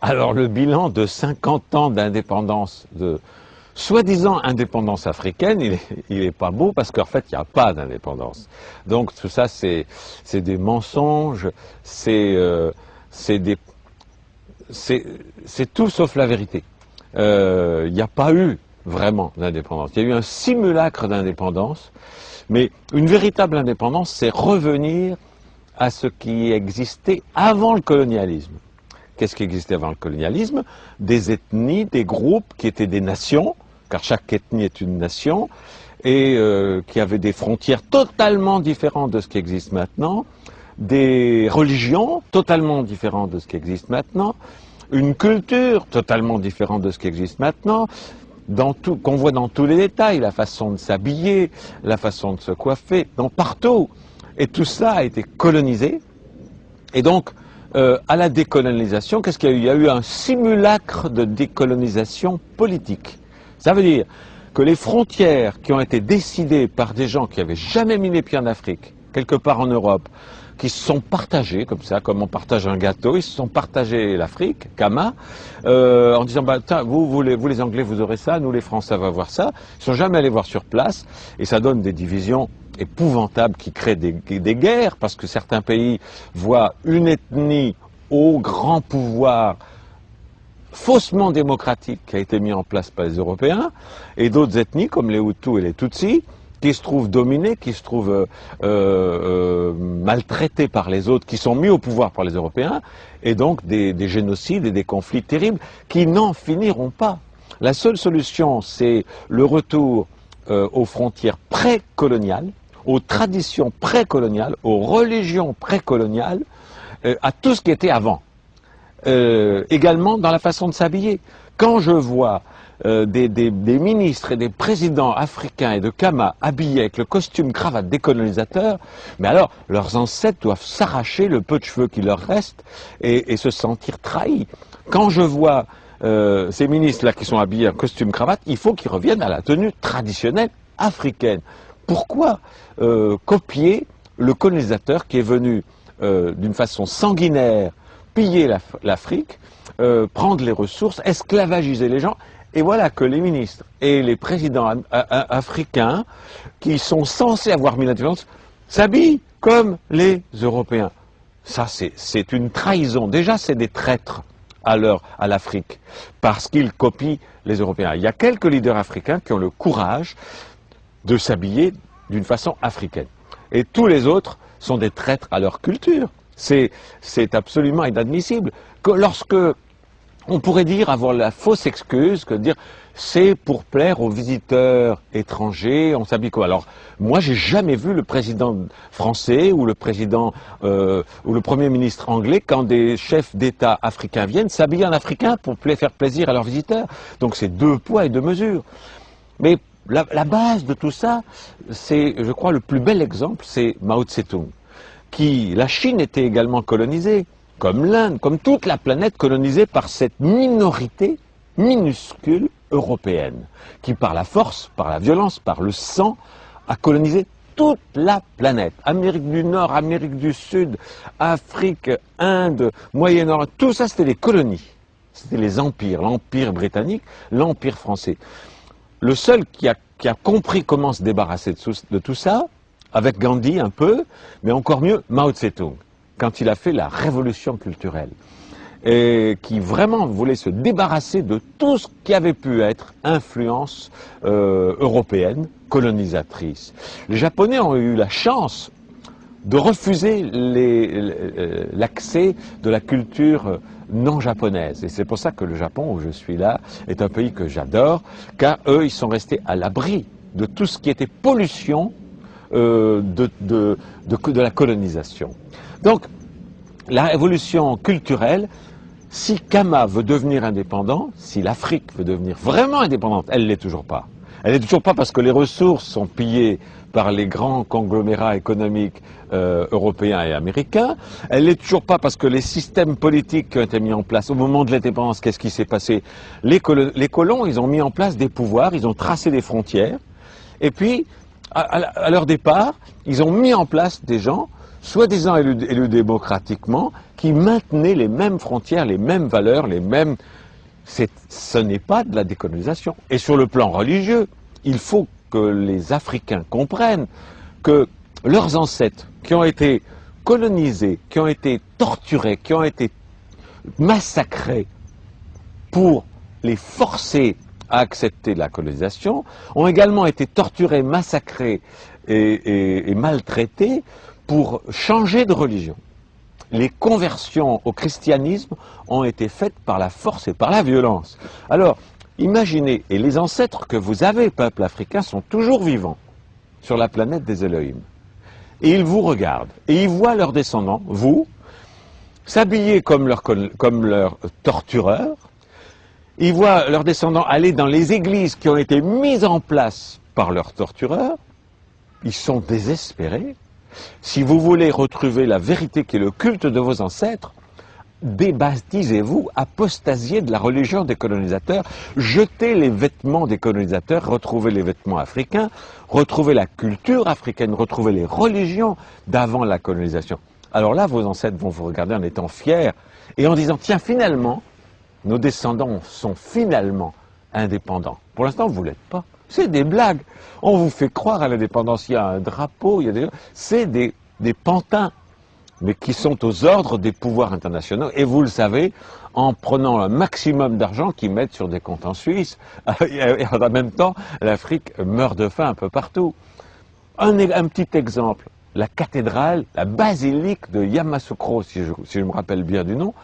Alors le bilan de 50 ans d'indépendance, de soi-disant indépendance africaine, il est pas beau parce qu'en fait il n'y a pas d'indépendance. Donc tout ça c'est des mensonges, c'est des c'est tout sauf la vérité. Il n'y a pas eu vraiment d'indépendance. Il y a eu un simulacre d'indépendance, mais une véritable indépendance, c'est revenir à ce qui existait avant le colonialisme. Qu'est-ce qui existait avant le colonialisme? Des ethnies, des groupes qui étaient des nations, car chaque ethnie est une nation, et qui avaient des frontières totalement différentes de ce qui existe maintenant, des religions totalement différentes de ce qui existe maintenant, une culture totalement différente de ce qui existe maintenant, qu'on voit dans tous les détails, la façon de s'habiller, la façon de se coiffer, partout. Et tout ça a été colonisé. Et donc, à la décolonisation, qu'est-ce qu'il y a eu? Il y a eu un simulacre de décolonisation politique. Ça veut dire que les frontières qui ont été décidées par des gens qui n'avaient jamais mis les pieds en Afrique, quelque part en Europe, qui se sont partagés, comme ça, comme on partage un gâteau, ils se sont partagés l'Afrique, Kama, en disant, bah, vous les Anglais, vous aurez ça, nous les Français, on va voir ça. Ils ne sont jamais allés voir sur place, et ça donne des divisions épouvantables qui créent des guerres, parce que certains pays voient une ethnie au grand pouvoir faussement démocratique qui a été mis en place par les Européens, et d'autres ethnies, comme les Hutus et les Tutsis, qui se trouvent dominés, qui se trouvent maltraités par les autres, qui sont mis au pouvoir par les Européens, et donc des génocides et des conflits terribles qui n'en finiront pas. La seule solution, c'est le retour aux frontières précoloniales, aux traditions précoloniales, aux religions précoloniales, à tout ce qui était avant. Également dans la façon de s'habiller. Quand je vois des ministres et des présidents africains et de Kama habillés avec le costume cravate des colonisateurs, mais alors leurs ancêtres doivent s'arracher le peu de cheveux qui leur reste et se sentir trahis. Quand je vois ces ministres-là qui sont habillés en costume cravate, il faut qu'ils reviennent à la tenue traditionnelle africaine. Pourquoi copier le colonisateur qui est venu d'une façon sanguinaire piller l'Afrique, prendre les ressources, esclavagiser les gens? Et voilà que les ministres et les présidents africains, qui sont censés avoir mis l'indépendance, s'habillent comme les Européens. Ça, c'est une trahison. Déjà, c'est des traîtres à l'Afrique, parce qu'ils copient les Européens. Il y a quelques leaders africains qui ont le courage de s'habiller d'une façon africaine. Et tous les autres sont des traîtres à leur culture. C'est absolument inadmissible. Lorsque on pourrait dire, avoir la fausse excuse, que dire c'est pour plaire aux visiteurs étrangers, on s'habille quoi? Alors, moi, j'ai jamais vu le président français ou le président ou le premier ministre anglais, quand des chefs d'État africains viennent, s'habiller en africain pour faire plaisir à leurs visiteurs. Donc, c'est deux poids et deux mesures. Mais la base de tout ça, c'est, je crois, le plus bel exemple, c'est Mao Tse-tung. La Chine était également colonisée, comme l'Inde, comme toute la planète colonisée par cette minorité minuscule européenne, qui par la force, par la violence, par le sang, a colonisé toute la planète. Amérique du Nord, Amérique du Sud, Afrique, Inde, Moyen-Orient, tout ça c'était des colonies. C'était les empires, l'empire britannique, l'empire français. Le seul qui a compris comment se débarrasser de tout ça, avec Gandhi un peu, mais encore mieux Mao Tse-tung, quand il a fait la révolution culturelle, et qui vraiment voulait se débarrasser de tout ce qui avait pu être influence européenne, colonisatrice. Les Japonais ont eu la chance de refuser l'accès de la culture non japonaise. Et c'est pour ça que le Japon, où je suis là, est un pays que j'adore, car eux, ils sont restés à l'abri de tout ce qui était pollution de la colonisation. Donc, la révolution culturelle, si Kama veut devenir indépendant, si l'Afrique veut devenir vraiment indépendante, elle ne l'est toujours pas. Elle n'est toujours pas parce que les ressources sont pillées par les grands conglomérats économiques européens et américains. Elle n'est toujours pas parce que les systèmes politiques qui ont été mis en place au moment de l'indépendance, qu'est-ce qui s'est passé? Les colons, ils ont mis en place des pouvoirs, ils ont tracé des frontières, et puis, à leur départ, ils ont mis en place des gens soi-disant élus démocratiquement, qui maintenaient les mêmes frontières, les mêmes valeurs, les mêmes... Ce n'est pas de la décolonisation. Et sur le plan religieux, il faut que les Africains comprennent que leurs ancêtres, qui ont été colonisés, qui ont été torturés, qui ont été massacrés pour les forcer à accepter la colonisation, ont également été torturés, massacrés et maltraités pour changer de religion. Les conversions au christianisme ont été faites par la force et par la violence. Alors, imaginez, et les ancêtres que vous avez, peuple africain, sont toujours vivants sur la planète des Elohim. Et ils vous regardent, et ils voient leurs descendants, vous, s'habiller comme leurs tortureurs. Ils voient leurs descendants aller dans les églises qui ont été mises en place par leurs tortureurs. Ils sont désespérés. Si vous voulez retrouver la vérité qui est le culte de vos ancêtres, débaptisez-vous, apostasiez de la religion des colonisateurs, jetez les vêtements des colonisateurs, retrouvez les vêtements africains, retrouvez la culture africaine, retrouvez les religions d'avant la colonisation. Alors là, vos ancêtres vont vous regarder en étant fiers et en disant, tiens, finalement, nos descendants sont finalement indépendants. Pour l'instant, vous ne l'êtes pas. C'est des blagues. On vous fait croire à l'indépendance. Il y a un drapeau, il y a des... C'est des pantins, mais qui sont aux ordres des pouvoirs internationaux. Et vous le savez, en prenant un maximum d'argent qu'ils mettent sur des comptes en Suisse. Et en même temps, l'Afrique meurt de faim un peu partout. Un petit exemple. La cathédrale, la basilique de Yamoussoukro, si je me rappelle bien du nom,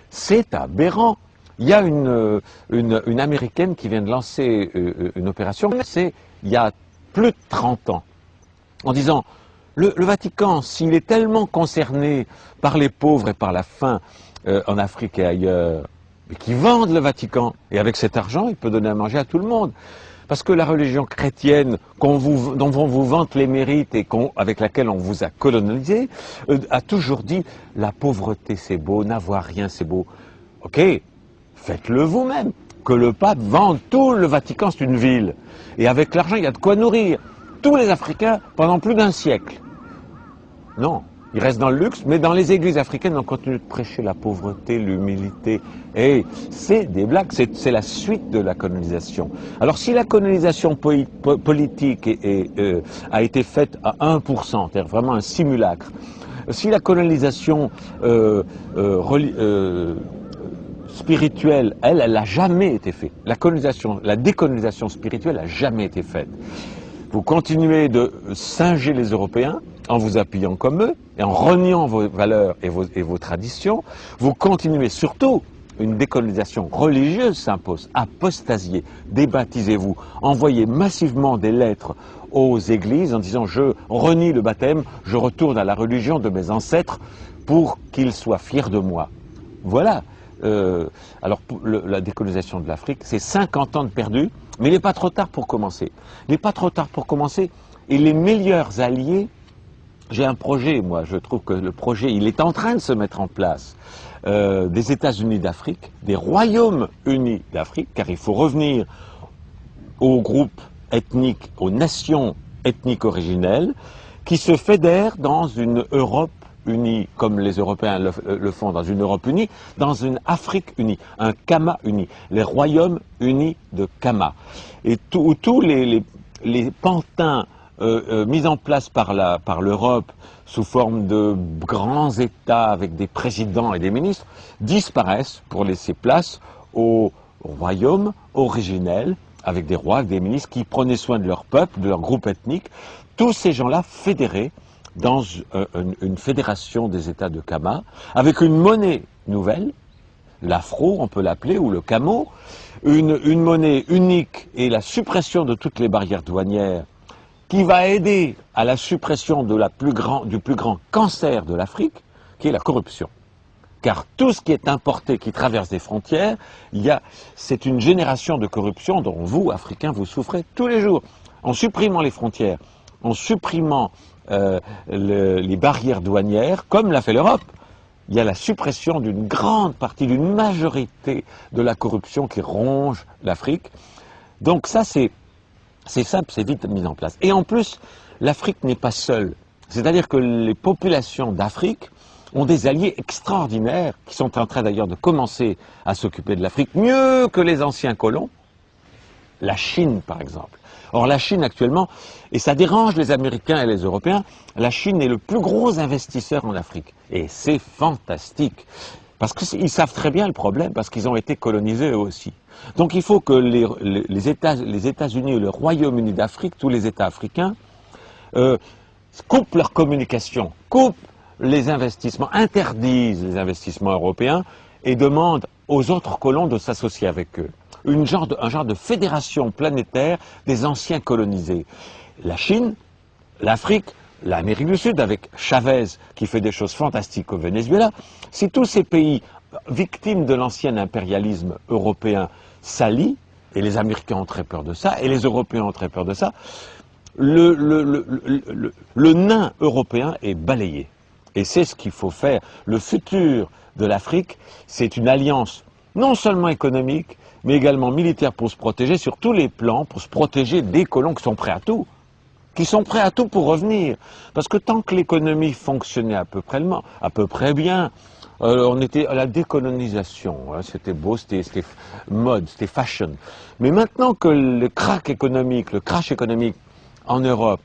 c'est aberrant. Il y a une Américaine qui vient de lancer une opération, c'est il y a plus de 30 ans, en disant, le Vatican, s'il est tellement concerné par les pauvres et par la faim en Afrique et ailleurs, mais qu'ils vendent le Vatican, et avec cet argent, il peut donner à manger à tout le monde. Parce que la religion chrétienne dont on vous vante les mérites et avec laquelle on vous a colonisé, a toujours dit, la pauvreté c'est beau, n'avoir rien c'est beau. Ok, faites-le vous-même. Que le pape vende tout le Vatican, c'est une ville. Et avec l'argent, il y a de quoi nourrir tous les Africains pendant plus d'un siècle. Non, ils restent dans le luxe, mais dans les églises africaines, on continue de prêcher la pauvreté, l'humilité. Et c'est des blagues, c'est la suite de la colonisation. Alors si la colonisation politique a été faite à 1%, c'est-à-dire vraiment un simulacre, si la colonisation spirituelle, elle n'a jamais été faite. La décolonisation spirituelle n'a jamais été faite. Vous continuez de singer les Européens en vous appuyant comme eux et en reniant vos valeurs et vos traditions. Vous continuez surtout, une décolonisation religieuse s'impose. Apostasiez, débaptisez-vous, envoyez massivement des lettres aux églises en disant je renie le baptême, je retourne à la religion de mes ancêtres pour qu'ils soient fiers de moi. Voilà. Alors la décolonisation de l'Afrique, c'est 50 ans de perdu, mais il n'est pas trop tard pour commencer. Il n'est pas trop tard pour commencer, et les meilleurs alliés, j'ai un projet, moi, je trouve que le projet, il est en train de se mettre en place, des États-Unis d'Afrique, des Royaumes unis d'Afrique, car il faut revenir aux groupes ethniques, aux nations ethniques originelles, qui se fédèrent dans une Europe unis, comme les Européens le font, dans une Europe unie, dans une Afrique unie, un Kama uni, les royaumes unis de Kama. Et tous les pantins mis en place par l'Europe sous forme de grands États avec des présidents et des ministres disparaissent pour laisser place aux royaumes originels avec des rois, avec des ministres qui prenaient soin de leur peuple, de leur groupe ethnique, tous ces gens-là fédérés dans une fédération des États de Kama, avec une monnaie nouvelle, l'afro, on peut l'appeler, ou le camo, une monnaie unique et la suppression de toutes les barrières douanières, qui va aider à la suppression du plus grand cancer de l'Afrique, qui est la corruption. Car tout ce qui est importé, qui traverse des frontières, c'est une génération de corruption dont vous, Africains, vous souffrez tous les jours. En supprimant les frontières, en supprimant les barrières douanières, comme l'a fait l'Europe, il y a la suppression d'une grande partie, d'une majorité de la corruption qui ronge l'Afrique. Donc ça, c'est simple, c'est vite mis en place. Et en plus, l'Afrique n'est pas seule. C'est-à-dire que les populations d'Afrique ont des alliés extraordinaires qui sont en train d'ailleurs de commencer à s'occuper de l'Afrique, mieux que les anciens colons, la Chine par exemple. Or la Chine actuellement, et ça dérange les Américains et les Européens, la Chine est le plus gros investisseur en Afrique. Et c'est fantastique, parce qu'ils savent très bien le problème, parce qu'ils ont été colonisés eux aussi. Donc il faut que les États-Unis et le Royaume-Uni d'Afrique, tous les États africains, coupent leur communication, coupent les investissements, interdisent les investissements européens et demandent aux autres colons de s'associer avec eux. Un genre de fédération planétaire des anciens colonisés. La Chine, l'Afrique, l'Amérique du Sud, avec Chavez qui fait des choses fantastiques au Venezuela, si tous ces pays victimes de l'ancien impérialisme européen s'allient, et les Américains ont très peur de ça, et les Européens ont très peur de ça, le nain européen est balayé. Et c'est ce qu'il faut faire. Le futur de l'Afrique, c'est une alliance non seulement économique, mais également militaire pour se protéger sur tous les plans, pour se protéger des colons qui sont prêts à tout. Qui sont prêts à tout pour revenir. Parce que tant que l'économie fonctionnait à peu près bien, on était à la décolonisation, hein, c'était beau, c'était mode, c'était fashion. Mais maintenant que le crash économique en Europe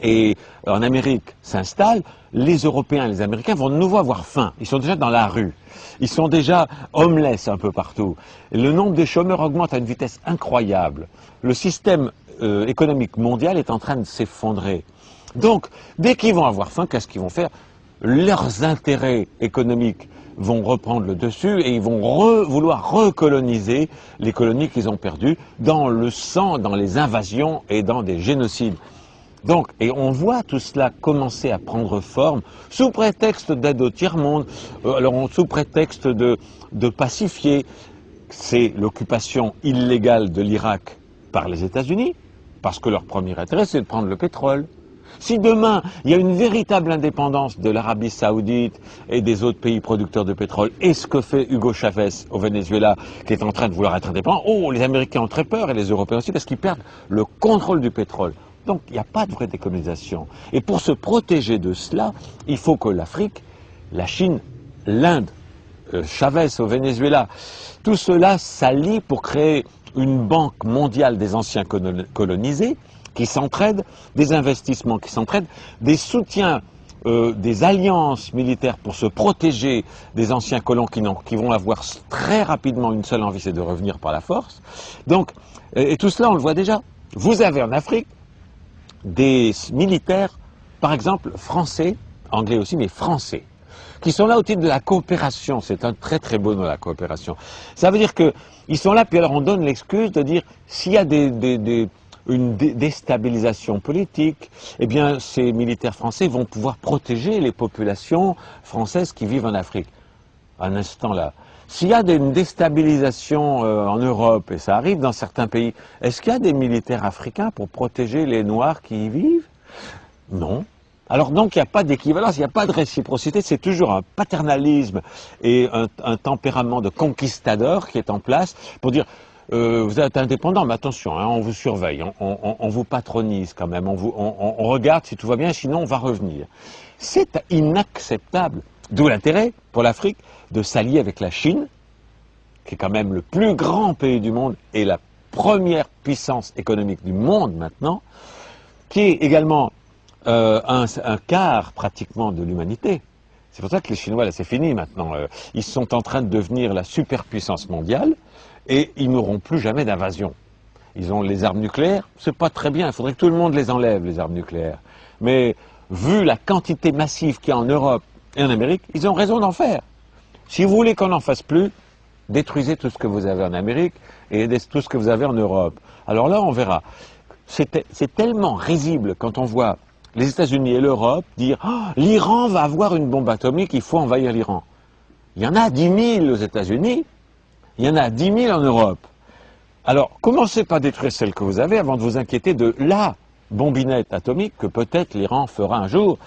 et en Amérique s'installe, les Européens et les Américains vont de nouveau avoir faim. Ils sont déjà dans la rue. Ils sont déjà homeless un peu partout. Le nombre de chômeurs augmente à une vitesse incroyable. Le système économique mondial est en train de s'effondrer. Donc, dès qu'ils vont avoir faim, qu'est-ce qu'ils vont faire? Leurs intérêts économiques vont reprendre le dessus et ils vont vouloir recoloniser les colonies qu'ils ont perdues dans le sang, dans les invasions et dans des génocides. Donc, et on voit tout cela commencer à prendre forme sous prétexte d'aide au tiers-monde, sous prétexte de pacifier. C'est l'occupation illégale de l'Irak par les États-Unis, parce que leur premier intérêt, c'est de prendre le pétrole. Si demain, il y a une véritable indépendance de l'Arabie Saoudite et des autres pays producteurs de pétrole, et ce que fait Hugo Chavez au Venezuela, qui est en train de vouloir être indépendant, les Américains ont très peur, et les Européens aussi, parce qu'ils perdent le contrôle du pétrole. Donc, il n'y a pas de vraie décolonisation. Et pour se protéger de cela, il faut que l'Afrique, la Chine, l'Inde, Chavez au Venezuela, tout cela s'allie pour créer une banque mondiale des anciens colonisés qui s'entraident, des investissements qui s'entraident, des soutiens, des alliances militaires pour se protéger des anciens colons qui vont avoir très rapidement une seule envie, c'est de revenir par la force. Donc, et tout cela, on le voit déjà. Vous avez en Afrique des militaires, par exemple français, anglais aussi, mais français, qui sont là au titre de la coopération. C'est un très très beau nom, la coopération. Ça veut dire qu'ils sont là, puis alors on donne l'excuse de dire s'il y a une déstabilisation politique, eh bien ces militaires français vont pouvoir protéger les populations françaises qui vivent en Afrique. Un instant là. S'il y a une déstabilisation en Europe, et ça arrive dans certains pays, est-ce qu'il y a des militaires africains pour protéger les Noirs qui y vivent? Non. Alors donc il n'y a pas d'équivalence, il n'y a pas de réciprocité, c'est toujours un paternalisme et un tempérament de conquistador qui est en place pour dire vous êtes indépendant, mais attention, hein, on vous surveille, on vous patronise quand même, on regarde si tout va bien, sinon on va revenir. C'est inacceptable. D'où l'intérêt pour l'Afrique de s'allier avec la Chine, qui est quand même le plus grand pays du monde et la première puissance économique du monde maintenant, qui est également un quart pratiquement de l'humanité. C'est pour ça que les Chinois, là c'est fini maintenant, ils sont en train de devenir la superpuissance mondiale et ils n'auront plus jamais d'invasion. Ils ont les armes nucléaires, c'est pas très bien, il faudrait que tout le monde les enlève, les armes nucléaires. Mais vu la quantité massive qu'il y a en Europe et en Amérique, ils ont raison d'en faire. Si vous voulez qu'on n'en fasse plus, détruisez tout ce que vous avez en Amérique et tout ce que vous avez en Europe. Alors là, on verra. C'est tellement risible quand on voit les États-Unis et l'Europe dire oh, l'Iran va avoir une bombe atomique, il faut envahir l'Iran. Il y en a 10 000 aux États-Unis, il y en a 10 000 en Europe. Alors, commencez par détruire celle que vous avez avant de vous inquiéter de la bombinette atomique que peut-être l'Iran fera un jour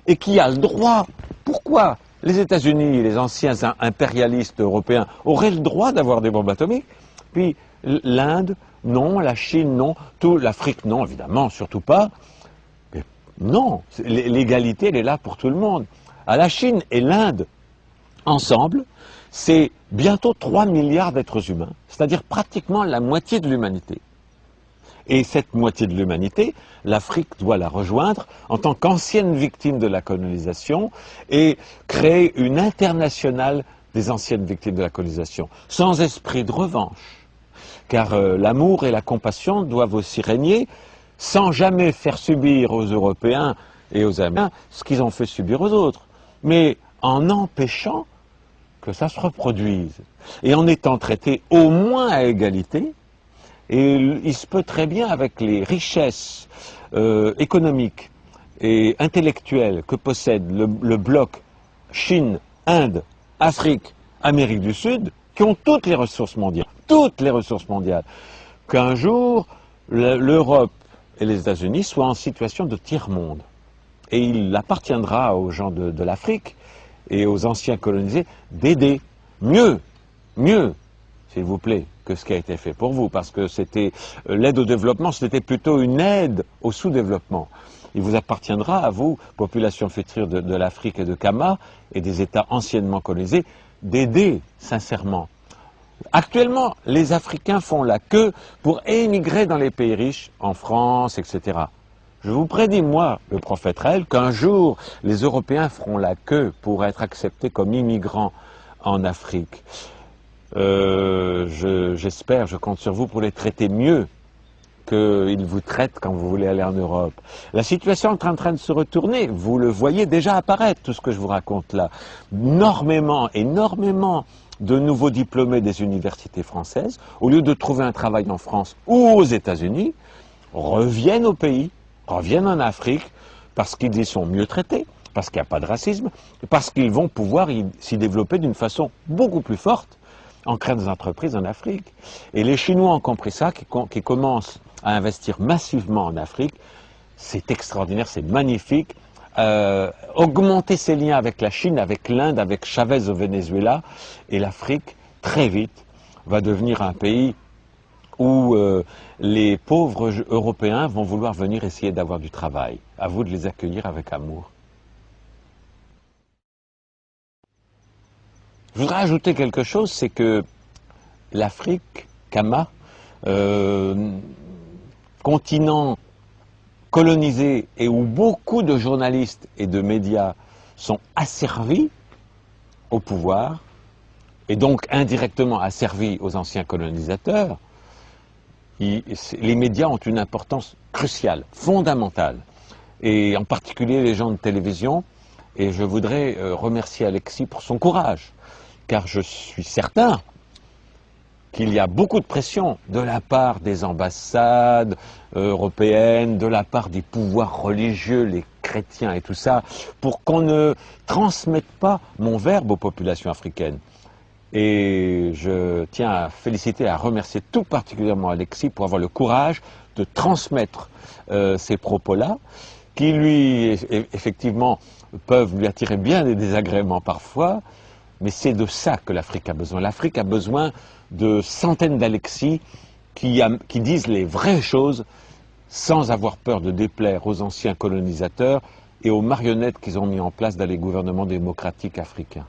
et qui a le droit. Pourquoi les États-Unis, les anciens impérialistes européens, auraient le droit d'avoir des bombes atomiques? Puis l'Inde, non, la Chine, non, l'Afrique, non, évidemment, surtout pas. Mais Non, l'égalité, elle est là pour tout le monde. À la Chine et l'Inde, ensemble, c'est bientôt 3 milliards d'êtres humains, c'est-à-dire pratiquement la moitié de l'humanité. Et cette moitié de l'humanité, l'Afrique doit la rejoindre en tant qu'ancienne victime de la colonisation et créer une internationale des anciennes victimes de la colonisation, sans esprit de revanche. Car l'amour et la compassion doivent aussi régner, sans jamais faire subir aux Européens et aux Américains ce qu'ils ont fait subir aux autres, mais en empêchant que ça se reproduise, et en étant traités au moins à égalité. Et il se peut très bien, avec les richesses économiques et intellectuelles que possède le bloc Chine, Inde, Afrique, Amérique du Sud, qui ont toutes les ressources mondiales, qu'un jour l'Europe et les États-Unis soient en situation de tiers-monde. Et il appartiendra aux gens de l'Afrique et aux anciens colonisés d'aider mieux, s'il vous plaît, que ce qui a été fait pour vous, parce que c'était l'aide au développement, c'était plutôt une aide au sous-développement. Il vous appartiendra, à vous, population future de l'Afrique et de Kama, et des États anciennement colonisés, d'aider sincèrement. Actuellement, les Africains font la queue pour émigrer dans les pays riches, en France, etc. Je vous prédis, moi, le prophète Raël, qu'un jour, les Européens feront la queue pour être acceptés comme immigrants en Afrique. J'espère, je compte sur vous pour les traiter mieux qu'ils vous traitent quand vous voulez aller en Europe. La situation est en train de se retourner, vous le voyez déjà apparaître, tout ce que je vous raconte là. Énormément de nouveaux diplômés des universités françaises, au lieu de trouver un travail en France ou aux États-Unis, reviennent au pays, reviennent en Afrique, parce qu'ils y sont mieux traités, parce qu'il n'y a pas de racisme, parce qu'ils vont pouvoir s'y développer d'une façon beaucoup plus forte, en créant des entreprises en Afrique. Et les Chinois ont compris ça, qui commencent à investir massivement en Afrique. C'est extraordinaire, c'est magnifique. Augmenter ses liens avec la Chine, avec l'Inde, avec Chavez au Venezuela, et l'Afrique, très vite, va devenir un pays où les pauvres Européens vont vouloir venir essayer d'avoir du travail. À vous de les accueillir avec amour. Je voudrais ajouter quelque chose, c'est que l'Afrique, Kama, continent colonisé et où beaucoup de journalistes et de médias sont asservis au pouvoir, et donc indirectement asservis aux anciens colonisateurs, les médias ont une importance cruciale, fondamentale, et en particulier les gens de télévision, et je voudrais remercier Alexis pour son courage, car je suis certain qu'il y a beaucoup de pression de la part des ambassades européennes, de la part des pouvoirs religieux, les chrétiens et tout ça, pour qu'on ne transmette pas mon verbe aux populations africaines. Et je tiens à féliciter, à remercier tout particulièrement Alexis pour avoir le courage de transmettre ces propos-là, qui lui, effectivement, peuvent lui attirer bien des désagréments parfois, mais c'est de ça que l'Afrique a besoin. L'Afrique a besoin de centaines d'Alexis qui disent les vraies choses sans avoir peur de déplaire aux anciens colonisateurs et aux marionnettes qu'ils ont mis en place dans les gouvernements démocratiques africains.